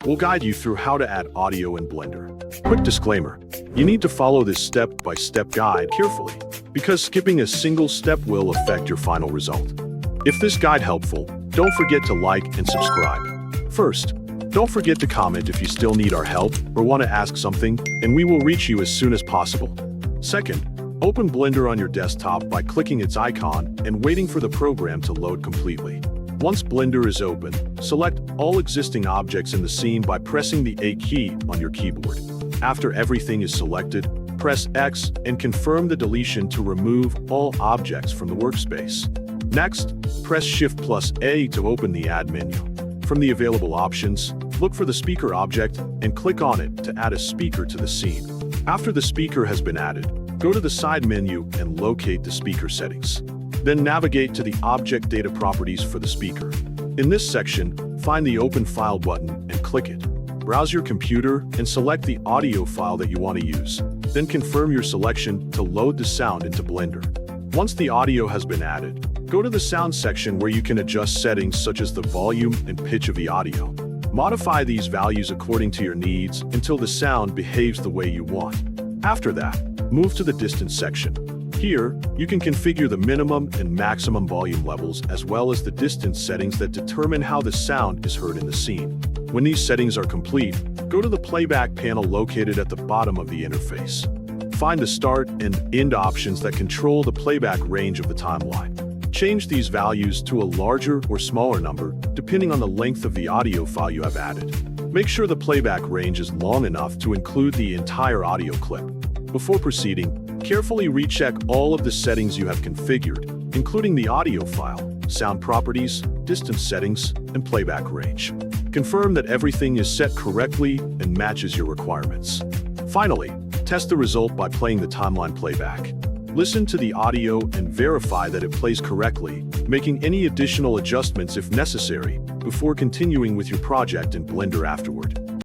we'll guide you through how to add audio in Blender. Quick disclaimer, you need to follow this step-by-step guide carefully, because skipping a single step will affect your final result. If this guide helpful, don't forget to like and subscribe. First, don't forget to comment if you still need our help or want to ask something, and we will reach you as soon as possible. Second, open Blender on your desktop by clicking its icon and waiting for the program to load completely. Once Blender is open, select all existing objects in the scene by pressing the A key on your keyboard. After everything is selected, press X and confirm the deletion to remove all objects from the workspace. Next, press Shift+A to open the Add menu. From the available options, look for the speaker object and click on it to add a speaker to the scene. After the speaker has been added, go to the side menu and locate the speaker settings. Then navigate to the Object Data Properties for the speaker. In this section, find the Open File button and click it. Browse your computer and select the audio file that you want to use. Then confirm your selection to load the sound into Blender. Once the audio has been added, go to the Sound section where you can adjust settings such as the volume and pitch of the audio. Modify these values according to your needs until the sound behaves the way you want. After that, move to the Distance section. Here, you can configure the minimum and maximum volume levels as well as the distance settings that determine how the sound is heard in the scene. When these settings are complete, go to the Playback panel located at the bottom of the interface. Find the Start and End options that control the playback range of the timeline. Change these values to a larger or smaller number, depending on the length of the audio file you have added. Make sure the playback range is long enough to include the entire audio clip. Before proceeding, carefully recheck all of the settings you have configured, including the audio file, sound properties, distance settings, and playback range. Confirm that everything is set correctly and matches your requirements. Finally, test the result by playing the timeline playback. Listen to the audio and verify that it plays correctly, making any additional adjustments if necessary, before continuing with your project in Blender afterward.